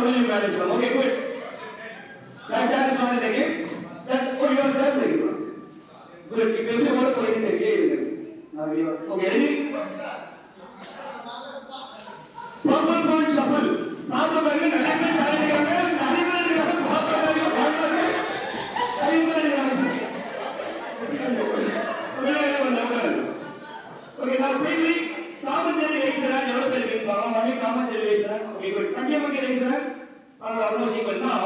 will you manage them? Okay, good. That chair is not in the game. That's what you are done. Good. If you want to play it again. Now you are. Okay, ready? Purple point shuffle. Purple point okay, now quickly, common Jerry raise your hand. Only common Jerry raise your hand. Okay, good. Sanjay Maki raise your hand. Almost equal. Now,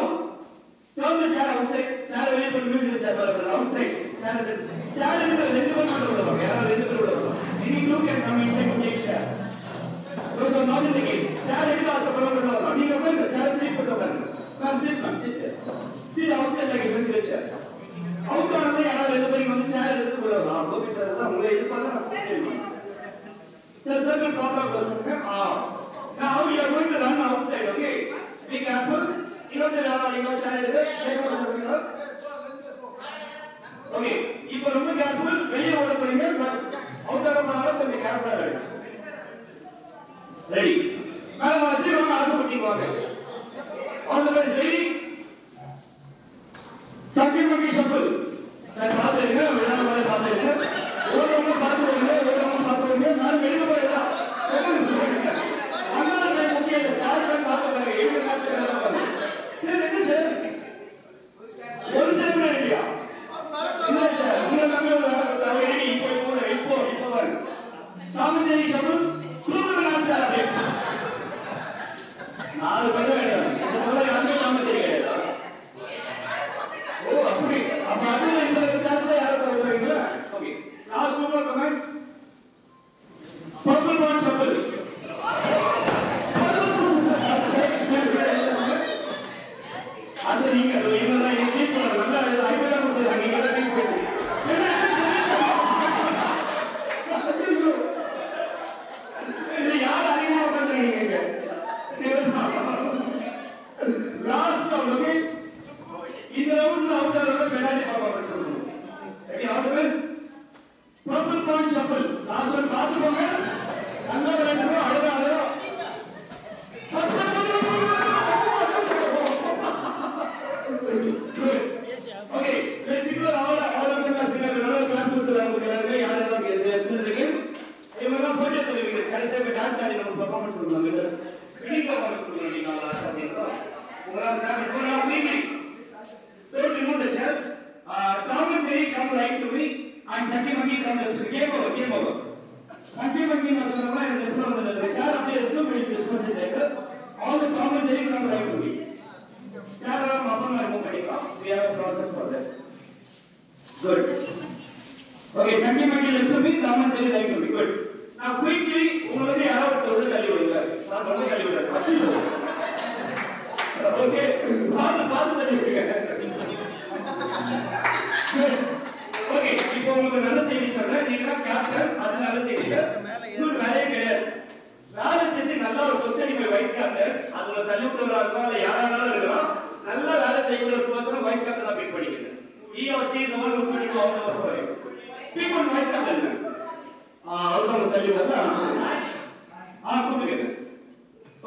turn the chair outside. Chair will put music in the chair outside. Chair is the any group can come inside to take chair. Those are not in the game. Chair is also for the chair is for the come sit there. Sit outside like a music chair. Outside only everybody on the chair is the circle problem. Now you are going to run outside, okay? Be careful. You know the chair is okay. If you are careful, வெளிய ஓட போறீங்க but outside போனால கொஞ்சம் கேர்ஃபுல்லா இருங்க. Ready? Madam வாங்க ஆசைப்பட்டீங்க வாங்க. All the best. Ready? Sanjay Maki shuffle. Sir பாத்துங்க விளையாட மாதிரி பாத்துங்க. ஓடுறவங்க பாத்துங்க நான் வெளிய போறேன். அண்ணா நான் முக்கியம் இல்ல சார் நான் பாத்துறேன். ஏழு நாட்கள் சரி என்ன சார்? ஒரு செகண்ட் இல்லையா? இல்ல சார் உங்க நம்ம ரெடி இப்போ வாங்க. சாமந்தேரி சபுல் சூப்பர் நான் சார் அப்படியே. நாலு பண்ண வேண்டாம். இதனால யாருமே சாமந்தேரி கிடையாது. ஓ அப்படி அப்ப அதுல இந்த சார்ல யாரோ போறீங்களா? Okay. Last two more comments. Purple point shuffle. அது நீங்க இவங்க எப்படி போற நல்ல ஐடியா கொடுத்தாங்க நீங்க தான் டீம் போறீங்க. இது யார் அதிகமா பண்றீங்க லாஸ்ட் ரவுண்ட் ஓகே இந்த ரவுண்ட்ல அவுட் ஆறவங்க பெனால்டி பாப்பா சொல்லுங்க. Ready all the best. Purple point shuffle. Last one பாத்து போங்க. நல்லா விளையாடுங்க அழகா okay let's see all of them as we have another clap to the யாரெல்லாம் எஸ்என்எல்க்கு இவங்க போட்டே தெரியுங்க கடைசியா டான்ஸ் ஆடி நம்ம பெர்ஃபார்மன்ஸ் கொடுப்பாங்க லெட்ஸ் யூனிக் பெர்ஃபார்மன்ஸ் கொடுங்க நீங்க லாஸ்ட் அப்படினா உங்களா ஸ்டார்ட் பண்ணா please don't remove the chair. Tom and Jerry come right to me and Sanjay Maki come left to me. Game over. Sanjay Maki na சொன்னா இந்த இடத்துல வந்து chair அப்படியே இருக்கு we discuss it later. All the Tom and Jerry come right to me. Chair நம்ம அப்பமா remove பண்ணிக்கலாம். We have a process for that. Good. Okay, Sanjay Maki left to me, Tom and Jerry right to me. Good. Now quickly உங்களுக்கு யாராவது ஒரு தள்ளி விடுங்க. நான் வந்து தள்ளி விடுறேன். Okay. பாத்து தள்ளி விடுங்க. ஓகே இப்போ உங்களுக்கு நல்ல செய்தி சொல்றேன். நீங்க தான் கேப்டன், அது நல்ல செய்திங்க. உங்களுக்கு வேலையே கிடையாது. வேலை செஞ்சு நல்ல ஒரு கொத்தடி போய் வைஸ் கேப்டன், அதுல தள்ளி விட்டுறா இருந்தா இல்ல யாரானாலும் இருக்கலாம். நல்ல வேலை செய்யற ஒரு பர்சன் வைஸ் கேப்டனா பிக் பண்ணிக்கங்க. he or she is the one who's going to all the work for you. Pick பண்ண வைஸ் கேப்டன். அவங்க தள்ளி வந்தா கூப்பிடுங்க.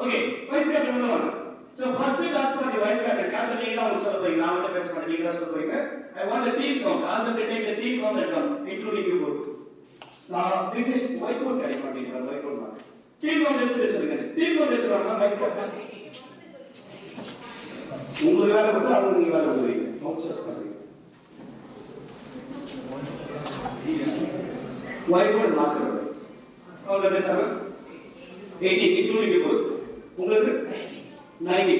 ஓகே வைஸ் கேப்டன் உள்ள வாங்க. So first task for the vice captain. Captain நீங்க தான் சொல்ல போறீங்க. நான் வந்து பேச மாட்டேன். நீங்க தான் சொல்ல போறீங்க. I want the team count. Ask them to take the team count that come, including you both. British whiteboard carry பண்ணிங்க. whiteboard mark. Team count எடுத்து சொல்லுங்க. Team count எடுத்துவாங்க vice captain. உங்களுக்கு வேலை கொடுத்தா அவங்க நீங்க வேலை கொடுக்குறீங்க. அவுட்சோர்ஸ் பண்றீங்க. whiteboard மார்க் பண்ணுங்க. count எடுத்து சொல்லுங்க. 18 including you both. உங்களுக்கு 90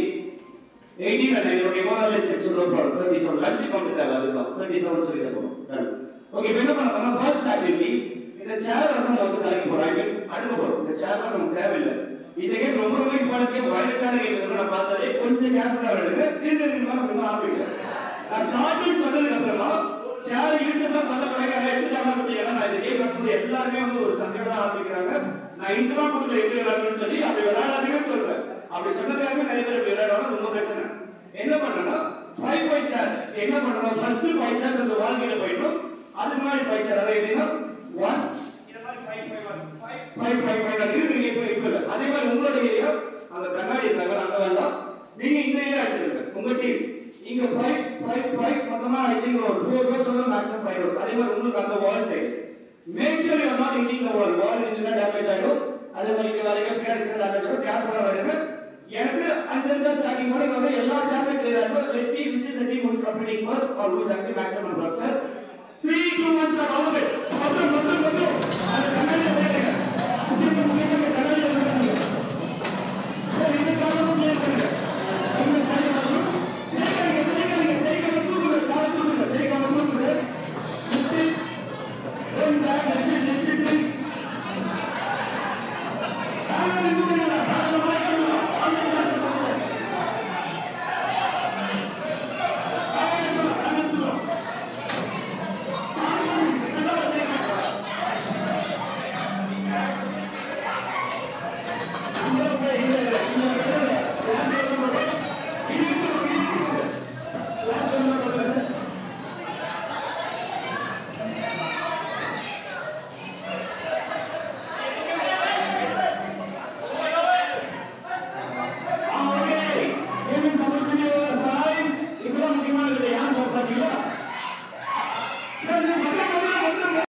18 and 9 okay more or less it's no problem 37 lunch count தேவை அதுதான் 37 சொல்லிட்டு போறோம் டன் ஓகே என்ன பண்ணா ஃபர்ஸ்ட் ஆக்டிவிட்டி இந்த சேர் நம்ம வந்து கலக்கி போறாங்க அடுக்க போறோம் இந்த சேர் நமக்கு தேவை இல்ல இதுக்கே ரொம்ப இம்பார்ட்டன்ட் வயலட்டான கேம் நான் பார்த்ததே கொஞ்சம் கேர்ஃபுல்லா இருங்க திரும்ப நம்ம இன்னும் ஆரம்பிக்கலாம் நான் ஸ்டார்டிங் சொன்னதுக்கு அப்புறமா சேர் இழுத்துட்டா சொல்ல போறாங்க எடுத்துட்டாங்க அப்படினா நான் இந்த கேம் வந்து எல்லாரும் வந்து ஒரு சங்கடமா ஆரம்பிக்கிறாங்க நான் இன்ட்ரோ கொடுக்கல எப்படி விளையாடணும்னு சொல்லி அப்படி விளையாடாதீங்கன்னு சொல்றேன் அப்படி சொன்னதுக்காக நிறைய பேர் விளையாடுவாங்க ரொம்ப பிரச்சனை என்ன பண்ணனா 5 சேர்ஸ் என்ன பண்ணணும் ஃபர்ஸ்ட் 5 சேர்ஸ் அந்த வால் கிட்ட போய்டும் அதுக்கு முன்னாடி 5 சேர் அதாவது என்ன 1 இந்த மாதிரி 5 அது இருக்கு இப்போ அதே மாதிரி உங்களோட ஏரியா அந்த கண்ணாடி இருந்தாங்க அங்க வேண்டாம் நீங்க இந்த ஏரியா எடுத்துருங்க உங்க டீம் இங்க 5 மொத்தமா ஐ திங்க் ஒரு 4 rows வந்து மேக்ஸிமம் 5 rows அதே மாதிரி உங்களுக்கு அந்த wall side make sure you are not hitting the wall இருந்தா டேமேஜ் ஆயிடும் அதே மாதிரி இங்க வரீங்க பின்னாடி சைடு டேமேஜ் ஆகும் கேர்ஃபுல்லா வரீங்க எனக்கு அந்த ஸ்டார்டிங் பண்ணி வந்து எல்லா சாப்டர் கிளியரா இருக்கும் let's see which is the team who is completing first or who is actually maximum rupture 3 2 1 start all the way மொத்தம் அந்த கண்ணாடியை போடுங்க முக்கியமா கண்ணாடியை போடுங்க சரி இந்த காரணம் கிளியர் பண்ணுங்க இந்த சரி வரணும் தேய்க்க தூக்குங்க கால் தூக்குங்க தேய்க்க தூக்குங்க one back let's please